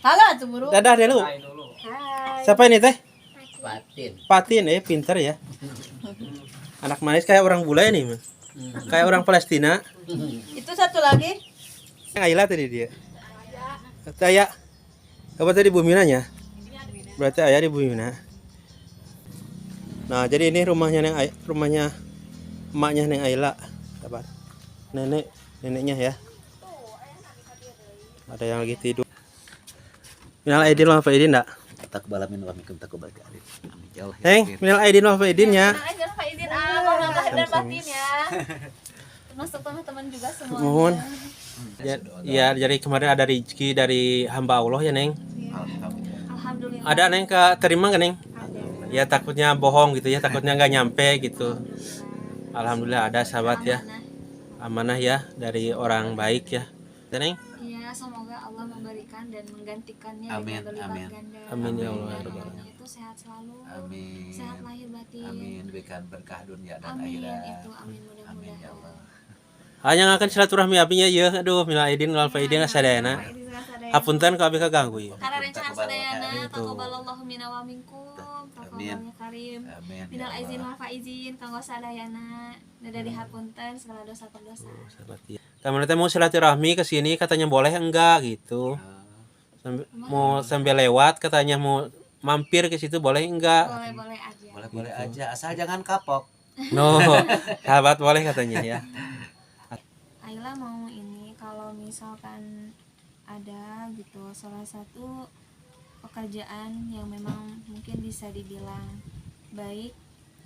Halo tuh buru. Dadah dulu. Hai. Siapa ini teh? Patin. Patin pinter ya. Anak manis kayak orang bule nih, Mas. Kayak orang Palestina. Itu satu lagi. Ayla tadi dia. Saya. Apa tadi Buminanya? Berarti ayah di Bumina. Nah, jadi ini rumahnya emaknya Neng Ayla. Sabar. Neneknya ya. Ada yang lagi tidur. Minal aidin wal faidin enggak? Takbalamin wa minkum takabal amin. Ya Allah. Minal aidin wal faidin ya. Aja faidin Allah dan batin ya. Termasuk teman-teman juga semua. Mohon. Ya, jadi kemarin ada rezeki dari hamba Allah ya, Neng. Alhamdulillah. Ada Neng terima nggak Neng? Ya takutnya bohong gitu ya, takutnya nggak nyampe gitu. Alhamdulillah ada sahabat ya. Amanah ya dari orang baik ya. Ya, Neng? Iya, semoga Allah memberikan dan menggantikannya Amin, dengan berlipat amin. ganda. Amin ya Dan Allah. umurnya itu sehat selalu. Amin. Sehat lahir batin. Amin. Diberikan berkah dunia dan Amin akhirat. itu amin Amin ya Allah. mudah-mudahan. Hanya akan silaturahmi abinya ya. Aduh, minal aidin wal faidin sadayana. Hapunten kalau bisa ganggu ya. Karena rencana sadayana Itu. taqabbalallahu minna wa minkum taqabbalnya karim. Amin. Minal Ya aizin Allah. wal faizin kanggo sadayana dari hapunten segala dosa perdosa. Sahabat ya. Teman teh mau silaturahmi ke sini katanya boleh enggak gitu. Sambil lewat katanya mau mampir ke situ boleh enggak? Boleh-boleh aja. Boleh-boleh aja asal jangan kapok. No, sahabat boleh katanya ya. Ayla mau ini kalau misalkan ada gitu salah satu pekerjaan yang memang mungkin bisa dibilang baik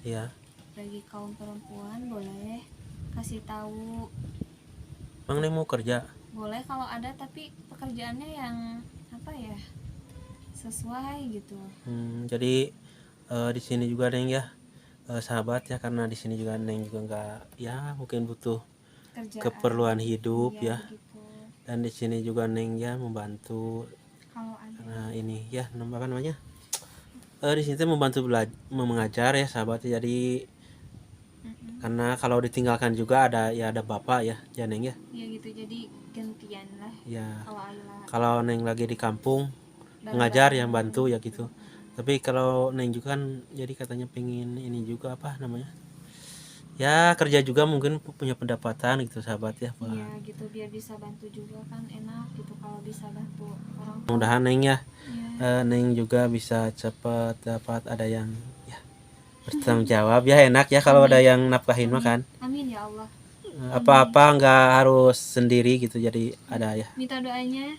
Iya. bagi kaum perempuan, boleh kasih tahu. Mang Neng mau kerja. Boleh kalau ada, tapi pekerjaannya yang apa ya, sesuai gitu. Jadi di sini juga Neng ya sahabat ya, karena di sini juga Neng juga enggak ya mungkin butuh Kerjaan keperluan hidup ya. gitu. Dan di sini juga Neng ya membantu Kalau ada karena ini ya apa namanya? Di sini tuh membantu mengajar ya sahabat. Jadi karena kalau ditinggalkan juga ada bapak ya Neng ya. ya gitu, jadi gantian lah Ya kalau Ayla kalau Neng lagi di kampung bareng-bareng. mengajar yang bantu ya gitu. Tapi kalau Neng juga kan jadi katanya pengen ini juga apa namanya? Ya kerja juga mungkin punya pendapatan gitu sahabat ya. Iya gitu, biar bisa bantu juga kan enak gitu kalau bisa bantu orang tua. Mudah-mudahan Neng ya Iya. Neng juga bisa cepat dapat ada yang ya bertanggung jawab ya, enak ya kalau ada yang nafkahin mah kan. Amin ya Allah. Apa-apa nggak harus sendiri gitu, jadi ada ya. Minta doanya.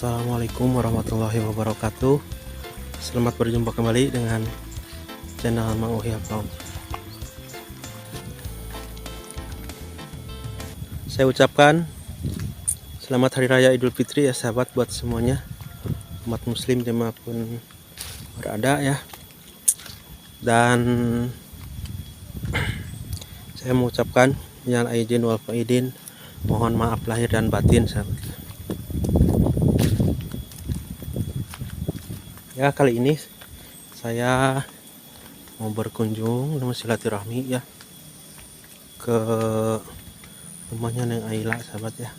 Assalamualaikum warahmatullahi wabarakatuh. Selamat berjumpa kembali dengan channel Mang Uhiya Vlog. Saya ucapkan selamat Hari Raya Idul Fitri ya sahabat buat semuanya, umat muslim dimanapun berada ya. Dan saya mengucapkan minal aidin wal faidin, mohon maaf lahir dan batin sahabat. Ya, kali ini saya mau berkunjung dengan silaturahmi ya ke rumahnya Neng Aila sahabat ya.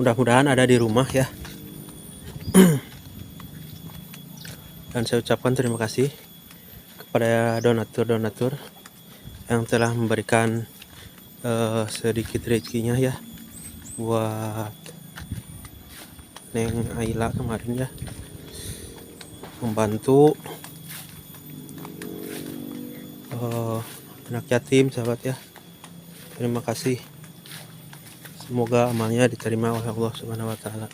Mudah-mudahan ada di rumah ya. Dan saya ucapkan terima kasih kepada donatur-donatur yang telah memberikan sedikit rezekinya ya buat Neng Aila kemarin ya, membantu anak yatim sahabat ya. Terima kasih, semoga amalnya diterima oleh Allah Subhanahu wa taala.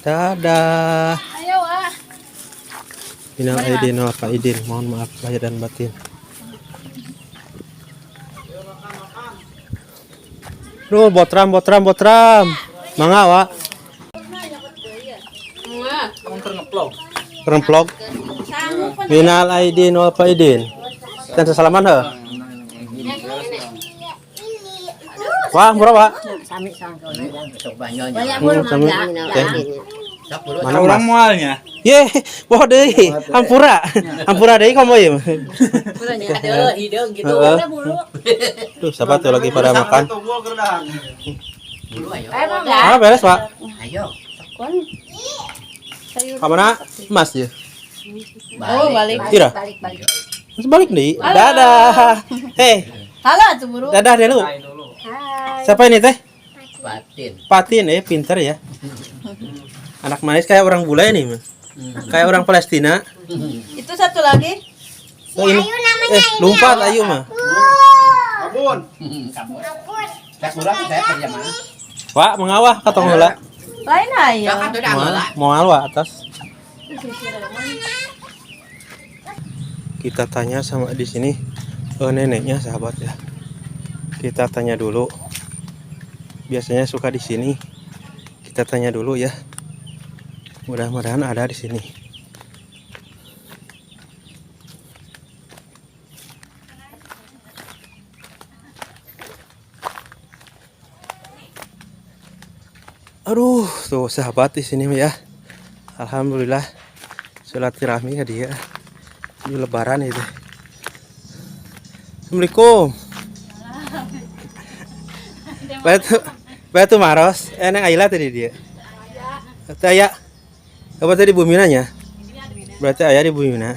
Dadah. Ayo ah. Minal aidin wal faidin, mohon maaf lahir dan batin. Duh, botram. Mangga, Wak. Remplog. Minal aidin wal faidin. Dan sesalaman he. Wah, murah, Wak. Sami sangkone. Sami. Mana orang Mas? mualnya. Ye, wah deui. Hampura. Hampura deui komo ieu. Ada hidung gitu. Heeh. Tuh, sahabat tuh lagi pada makan. Ah, beres, Pak. Ayo. Kamana? Mas ya. Oh, balik. Tira. Balik. Mas balik nih. Dadah. Hei, Halo tuh buru. dadah dulu. Hai. Siapa ini teh? Batin. Patin pinter ya. Anak manis kayak orang bule nih, Mas. Kayak orang Palestina. Itu satu lagi. Oh, ini. Lompat Ayu mah. Cak murah saya kerja mana? Wak, mengawah katong heula. Lain ayo. Moal wa atas. Kita tanya sama di sini neneknya sahabat ya. Kita tanya dulu. Biasanya suka di sini. Kita tanya dulu ya. Mudah-mudahan ada di sini. Aduh, tuh sahabat di sini ya. Alhamdulillah silaturahmi ya dia. Ini lebaran itu. Assalamualaikum. Batu Maros, Neng Aila tadi dia. Saya apa tadi Buminanya? Berarti ayah di Bumina.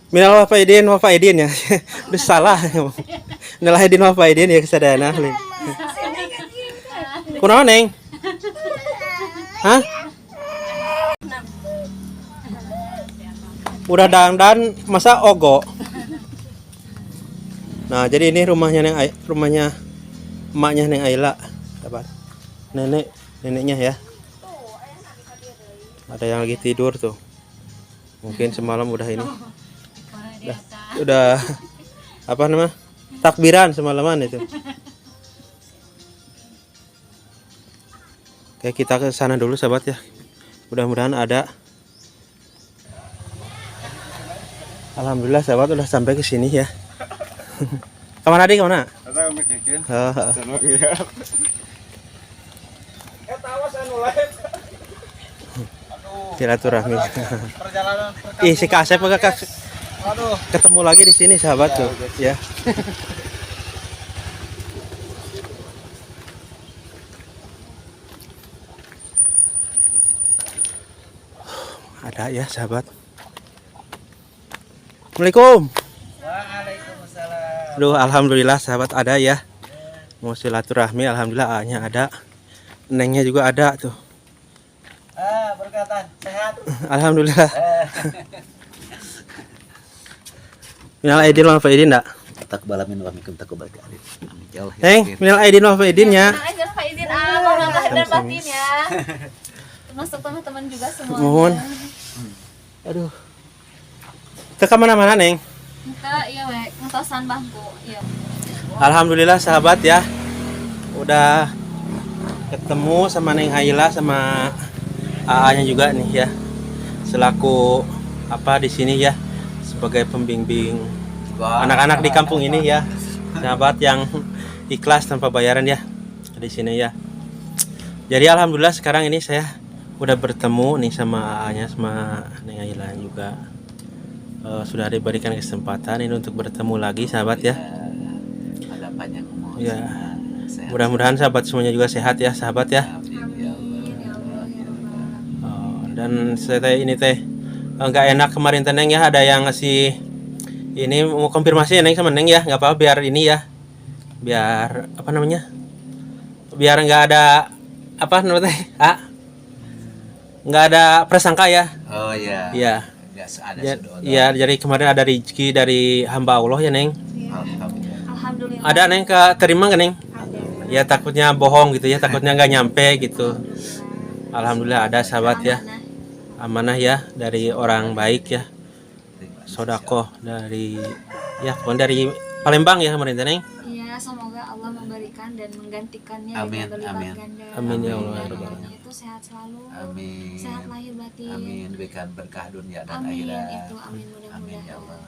Minal wafaidin ya. Udah salah. Minal aidin wafaidin ya kesadana. Kunaon Neng? Hah? Udah dandan masa ogo. Nah, jadi ini rumahnya emaknya Neng Aila, sahabat. Neneknya ya. Ada yang lagi tidur tuh. Mungkin semalam udah ini. Udah apa namanya? Takbiran semalaman itu. Oke, kita ke sana dulu sahabat ya. Mudah-mudahan ada. Alhamdulillah sahabat udah sampai ke sini ya. Kemana di kemana? Silaturahmi. Ih, si Kasep ketemu lagi di sini sahabat tuh ya. Ada ya sahabat. Assalamualaikum. Waalaikumsalam. Aduh, alhamdulillah sahabat ada ya. Mau silaturahmi, alhamdulillah A-nya ada. Nengnya juga ada tuh. Berkatan sehat. Alhamdulillah. Minal aidin wal faidin enggak? Takbalamin wa minkum takabal kali. Ya Allah. Neng, minal aidin wal faidin ya. Nah, izin Pak izin mohon lahir dan batin ya. Termasuk teman-teman juga semuanya. Mohon. Aduh. Kita ke mana-mana, Neng? Kita iya we ngetosan bangku. Iya. Alhamdulillah sahabat ya. Udah ketemu sama Neng Haila sama AA-nya juga nih ya. Selaku apa di sini ya? Sebagai pembimbing anak-anak di kampung ini ya. Sahabat yang ikhlas tanpa bayaran ya di sini ya. Jadi alhamdulillah sekarang ini saya udah bertemu nih sama AA-nya sama Neng Haila juga. Sudah diberikan kesempatan ini untuk bertemu lagi sahabat ya. Ada panjang umur. Ya. Mudah-mudahan sahabat semuanya juga sehat ya sahabat ya. Dan saya ini teh nggak enak kemarin Neng ya, ada yang ngasih ini mau konfirmasi ya Neng sama Neng ya, nggak apa-apa biar ini ya, biar apa namanya, biar nggak ada apa namanya nggak ada prasangka ya. Oh iya. Iya. Ada Iya, jadi kemarin ada rezeki dari hamba Allah ya Neng. Alhamdulillah. Ada Neng terima nggak Neng? Ya takutnya bohong gitu ya, takutnya nggak nyampe gitu. Alhamdulillah ada sahabat ya, amanah ya dari orang baik ya, sodakoh dari ya pokoknya dari Palembang ya kemarin Neng. Iya, semoga Allah memberikan dan menggantikannya Amin, dengan berlipat amin. ganda. Amin ya Allah. Dan umurnya itu sehat selalu. Amin. Sehat lahir batin. Amin. Berikan berkah dunia dan Amin, akhirat. itu amin Amin ya mudah-mudahan. Allah.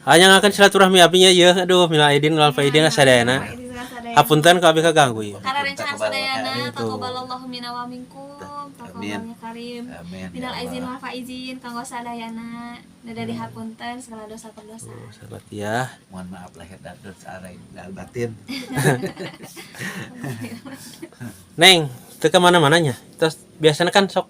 Hanya akan silaturahmi apinya ya, aduh minal aidin wal faidin sadayana. Hapunten ka abi kaganggu ya. Karena rencana sadayana Amin. taqabbalallahu minna wa minkum. Taqabbalnya karim. Amin. Minal Ya aizin Allah. wal faizin kanggo sadayana. Nada dihapunten segala dosa perdosa. Sahabat ya. Mohon maaf lahir dan dan batin. Neng, itu ke mana-mananya. Terus biasanya kan sok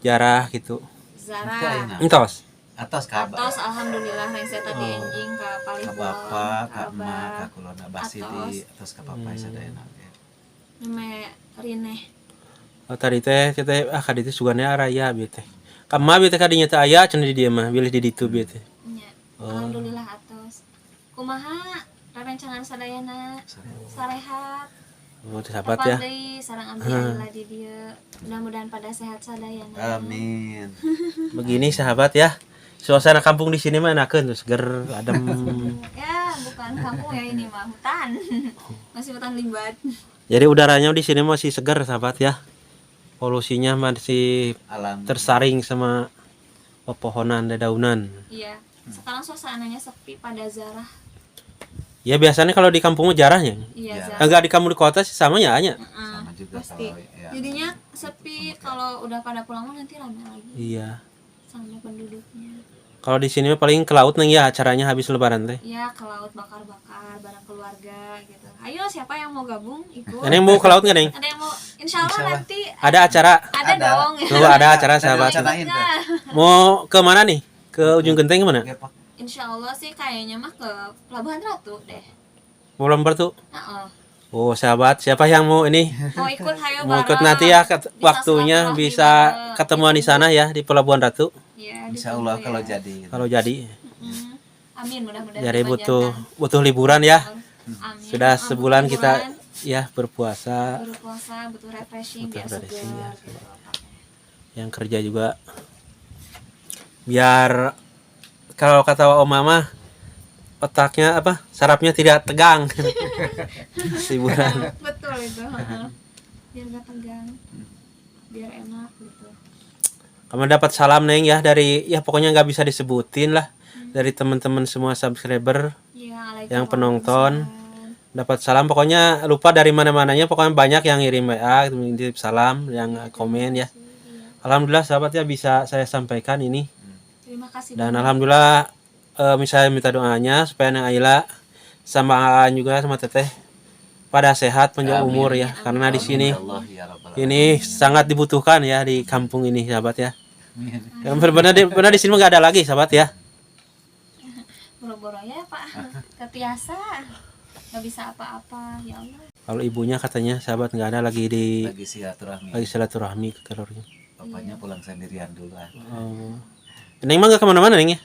jarah gitu. Zara. Entos. Atas kabar. Atos alhamdulillah nang saya tadi enjing ka Ka palihun. bapak, ka emak, ka kulona basi Atos. di atas ka papa sadayana. Name Rineh. Oh, tadi teh kita kadi teh sugana araya bieu teh. Kamma bieu teh kadinya teh aya cenah di dieu mah, bilih di ditu bieu teh. Nya. Alhamdulillah atos. Kumaha rerencangan sadayana sarehat. Oh, teh sahabat ya. Tepat deui sareng abdi adalah di dieu. Mudah-mudahan pada sehat sadayana. Amin. Begini sahabat ya. Suasana kampung di sini mah enakeun tuh seger, adem. Ya, bukan kampung ya ini mah hutan. Masih hutan limbat. Jadi udaranya di sini masih segar sahabat ya. Polusinya masih Alam. tersaring sama pepohonan dedaunan. Iya. Sekarang suasananya sepi pada Zarah. Ya biasanya kalau di kampung mah jarahnya. Iya, Ya. Zarah. Enggak di kampung di kota sih sama ya hanya. Sama juga Pasti. kalau ya. Jadinya sepi kalau udah pada pulang mah nanti rame lagi Iya. sama penduduknya. Kalau di sini mah paling ke laut neng ya acaranya habis lebaran teh. Ya ke laut bakar-bakar bareng keluarga gitu. Ayo siapa yang mau gabung ikut? Neng mau ke laut nggak neng? Ada yang mau? Insya Allah nanti Ada acara. ada Ada. dong. Tuh ada acara sahabat. Acarain teh. Mau ke mana nih? Ke ujung genteng kemana? Oke, Pak. Insya Allah sih kayaknya mah ke Pelabuhan Ratu deh. Mau lombar tuh? Heeh. Oh sahabat, siapa yang mau ini? Mau ikut hayo Mau ikut bareng. nanti ya Bisa waktunya silaturahmi bisa bareng. ketemuan di sana ya di Pelabuhan Ratu. Iya, Insya Allah ditunggu kalau ya. jadi. Kalau jadi. Amin mudah-mudahan. Jadi dipanjangkan. butuh liburan ya. Amin. Sudah Butuh sebulan kita liburan, ya berpuasa. berpuasa, butuh refreshing biar refreshing, segar. ya. Yang kerja juga biar kalau kata Om Mama otaknya apa sarafnya tidak tegang. Liburan. Betul itu. heeh. Biar gak tegang. Biar enak gitu. Kamu dapat salam Neng ya dari ya pokoknya nggak bisa disebutin lah dari teman-teman semua subscriber Ya, yang penonton. Dapat salam pokoknya lupa dari mana-mananya pokoknya banyak yang ngirim WA, ngirim salam, yang komen ya. Alhamdulillah sahabat ya bisa saya sampaikan ini. Terima kasih. Dan alhamdulillah misalnya minta doanya supaya Neng Aila sama Aan juga sama Teteh pada sehat panjang umur ya karena di sini Ya Allah ya Rabbal ini sangat dibutuhkan ya di kampung ini sahabat ya. alamin. Yang benar di sini nggak ada lagi sahabat ya. Boro-boro ya Pak. Ketiasa. Gak bisa apa-apa ya Allah. Kalau ibunya katanya sahabat nggak ada lagi di Lagi silaturahmi. lagi silaturahmi ke keluarga. Bapaknya pulang sendirian dulu. Oh. Neng mah nggak kemana-mana Neng ya?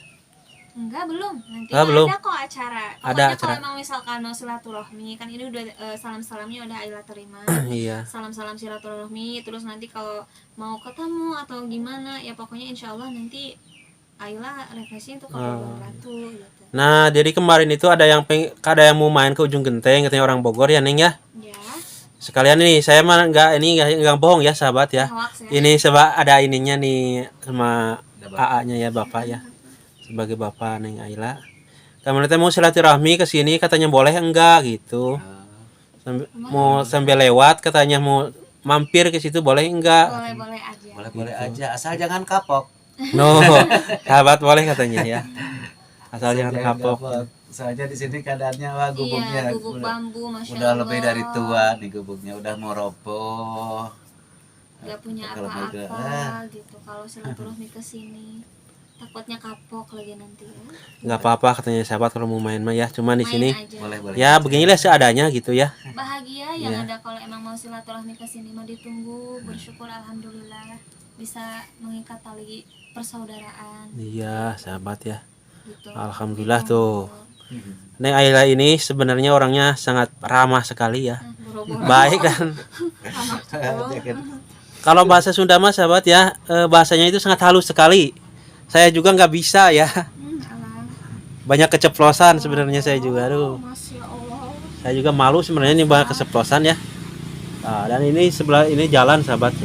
Enggak, belum. Nanti Ah, belum. ada kok acara. Ada Pokoknya acara. kalau emang misalkan mau silaturahmi, kan ini udah salam-salamnya udah Ayla terima. Iya. Salam-salam silaturahmi, terus nanti kalau mau ketemu atau gimana, ya pokoknya insya Allah nanti Ayla refreshing tuh ke Bogor Ratu gitu. Nah, jadi kemarin itu ada yang mau main ke Ujung Genteng katanya orang Bogor ya Neng ya. Ya, Sekalian nih saya mah nggak bohong ya sahabat ya. hoax ya. Ini sebab ada ininya nih sama Ada bapak. AA-nya ya Bapak ya. Sebagai Bapak Neng Ayla. Kemarin teh mau silaturahmi ke sini katanya boleh enggak gitu. Mau sambil lewat katanya mau mampir ke situ boleh enggak? Boleh-boleh aja. Boleh-boleh aja, asal jangan kapok. No, sahabat boleh katanya ya. Asal jangan kapok. Soalnya di sini keadaannya wah gubuknya Iya, gubuk bambu, masya udah Allah. lebih dari tua nih gubuknya, udah mau roboh. Gak punya Kalau apa-apa agak, gitu. Kalau silaturahmi ke sini, takutnya kapok lagi nanti ya. Nggak apa-apa katanya sahabat kalau mau main mah ya. Cuman di Main sini aja. boleh ya beginilah seadanya gitu ya. Bahagia yang Iya. ada kalau emang mau silaturahmi ke sini mah ditunggu, bersyukur alhamdulillah bisa mengikat tali persaudaraan Iya, sahabat ya. gitu. Alhamdulillah Gitu. tuh. Neng Ayla ini sebenarnya orangnya sangat ramah sekali ya. Boro-boro Baik kan. sama Kalau bahasa Sunda mah sahabat ya, bahasanya itu sangat halus sekali. Saya juga nggak bisa ya. alah. Banyak keceplosan sebenarnya saya juga. Aduh. Masya Allah. Saya juga malu sebenarnya ini banyak keceplosan ya. Nah, dan ini sebelah ini jalan sahabat.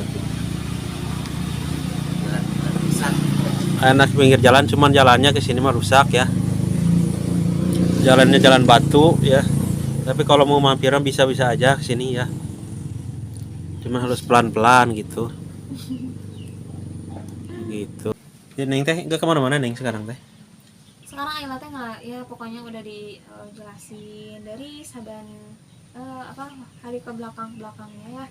Enak pinggir jalan, cuman jalannya ke sini mah rusak ya. Jalannya jalan batu ya. Tapi kalau mau mampiran bisa-bisa aja ke sini ya. Cuma harus pelan-pelan gitu. Gitu. Ya, Neng teh nggak kemana-mana Neng sekarang teh. Sekarang Ayla teh nggak, ya pokoknya udah dijelasin dari saban hari ke belakangnya ya.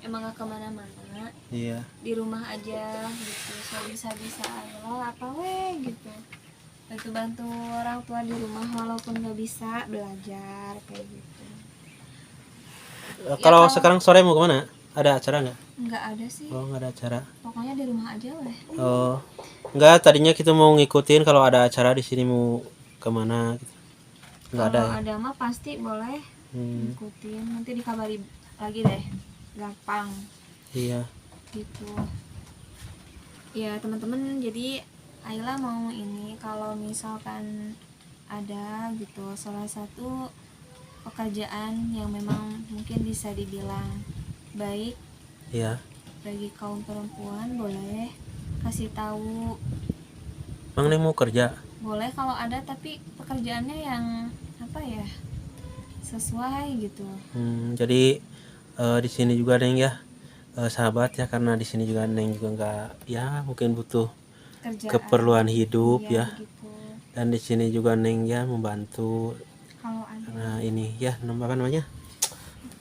Emang gak kemana-mana, Iya. di rumah aja gitu, so bisa-bisa Ayla apa gitu. Itu bantu orang tua di rumah walaupun nggak bisa belajar kayak gitu. Kalau kalau- sekarang sore mau kemana? Ada acara nggak? Nggak ada sih, Oh, nggak ada acara. pokoknya di rumah aja weh. Oh, nggak. Tadinya kita mau ngikutin kalau ada acara di sini mau kemana gitu. Nggak ada. Kalau Ya? ada mah pasti boleh Hmm, ikutin, nanti dikabari lagi deh, gampang iya. gitu. Ya teman-teman, jadi Ayla mau ini kalau misalkan ada gitu salah satu pekerjaan yang memang mungkin bisa dibilang baik Iya. bagi kaum perempuan, boleh kasih tahu. Mang Neng mau kerja. Boleh kalau ada, tapi pekerjaannya yang apa ya, sesuai gitu. Jadi di sini juga Neng ya, sahabat ya, karena di sini juga Neng juga nggak ya mungkin butuh Kerjaan keperluan hidup iya, ya. gitu. Dan di sini juga Neng ya membantu Kalau ada karena ini ya apa namanya?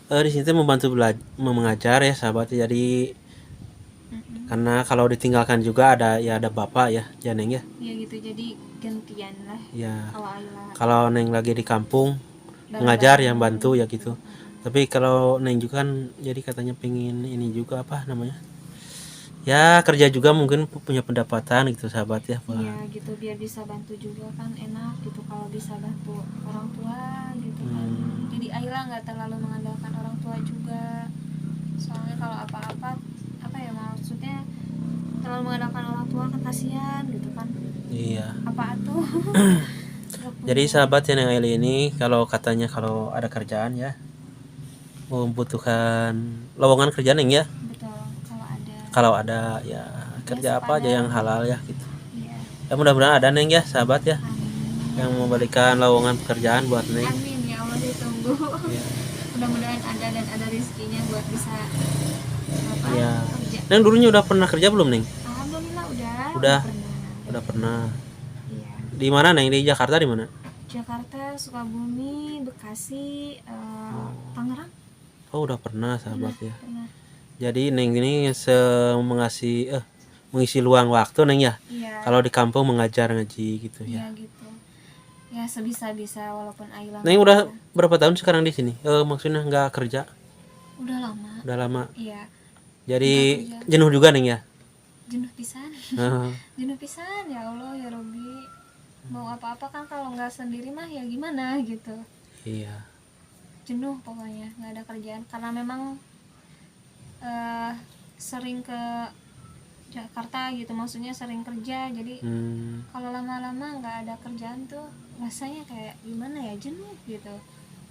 Di sini tuh membantu mengajar ya sahabat ya. Jadi karena kalau ditinggalkan juga ada bapak ya, ya Neng ya. ya gitu, jadi gantian lah Ya kalau Ayla kalau Neng lagi di kampung bareng-bareng. mengajar yang bantu ya gitu. Tapi kalau Neng juga kan jadi katanya pengen ini juga apa namanya? Ya kerja juga mungkin punya pendapatan gitu sahabat ya. Pak. Iya gitu, biar bisa bantu juga kan enak gitu kalau bisa bantu orang tua gitu kan. Jadi Ayla nggak terlalu mengandalkan orang tua juga, soalnya kalau apa-apa apa ya, maksudnya terlalu mengandalkan orang tua kan kasihan gitu kan. Iya. Apa tuh? Jadi sahabat yang Eli ini kalau katanya kalau ada kerjaan ya membutuhkan lowongan kerjaan Neng ya. Betul, kalau ada. Kalau ada ya kerja apa aja yang halal ya gitu. Iya. Ya mudah-mudahan ada Neng ya sahabat ya Amin. yang memberikan lowongan pekerjaan buat Neng. Amin ya Allah, ditunggu. Iya. Mudah-mudahan ada dan ada rezekinya buat bisa apa? Iya. Kerja. Neng dulunya udah pernah kerja belum Neng? Alhamdulillah Udah. pernah. Udah pernah. Iya. Di mana Neng? Di Jakarta di mana? Jakarta, Sukabumi, Bekasi, Tangerang. Oh udah pernah sahabat ya. Pernah. Jadi Neng ini mengisi luang waktu Neng ya. Iya. Kalau di kampung mengajar ngaji gitu Iya ya. gitu. ya sebisa-bisa walaupun Aila Neng nggak udah bisa. berapa tahun sekarang di sini? Maksudnya nggak kerja? Udah lama. Udah lama. Iya, Jadi Nggak kerja. jenuh juga Neng ya? jenuh pisan. Heeh. Jenuh pisan ya Allah ya Robi. Mau apa-apa kan kalau nggak sendiri mah ya gimana gitu. Iya. Jenuh pokoknya, nggak ada kerjaan karena memang sering ke Jakarta gitu, maksudnya sering kerja, jadi kalau lama-lama nggak ada kerjaan tuh rasanya kayak gimana ya, jenuh gitu.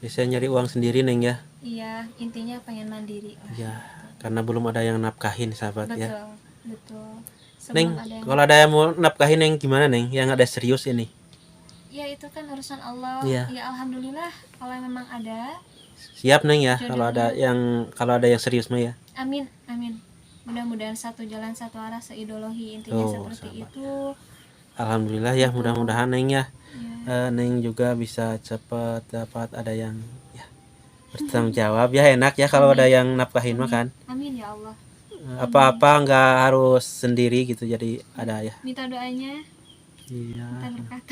Bisa nyari uang sendiri Neng ya? Iya, intinya pengen mandiri lah. Ya, karena belum ada yang nafkahin sahabat Betul, ya. betul. Neng, Sebelum ada yang, kalau ada yang mau nafkahin Neng gimana Neng? Yang ada serius ini? ya itu kan urusan Allah. Iya. Ya alhamdulillah kalau memang ada. Siap Neng ya, Jodohnya. kalau ada yang serius mah ya. Amin, amin. Mudah-mudahan satu jalan satu arah seideologi, intinya Oh, seperti sahabat. itu. Alhamdulillah ya, mudah-mudahan Neng ya. Ya. Neng juga bisa cepat dapat ada yang ya bertanggung jawab ya, enak ya kalau ada yang nafkahin mah kan. Amin ya Allah. Apa-apa nggak harus sendiri gitu, jadi ada ya. Minta doanya, Iya. minta berkat.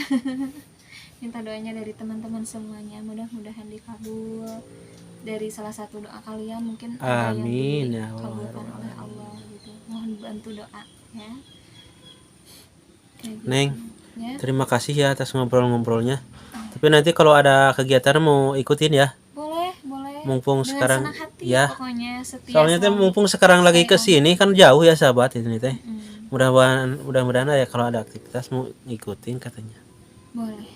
Minta doanya dari teman-teman semuanya, mudah-mudahan dikabul. Dari salah satu doa kalian mungkin ada yang Amin ya Allah. dikabulkan oleh Allah gitu. Mohon bantu doa ya. Kayak gitu. Neng, Ya, terima kasih ya atas ngobrol-ngobrolnya. Tapi nanti kalau ada kegiatan mau ikutin ya. boleh, boleh. Mumpung Dengan sekarang senang hati, ya. pokoknya setia Soalnya teh selalu. mumpung sekarang lagi ke sini kan jauh ya sahabat ini teh. Mm, Mudah-mudahan ya kalau ada aktivitas mau ngikutin katanya. boleh.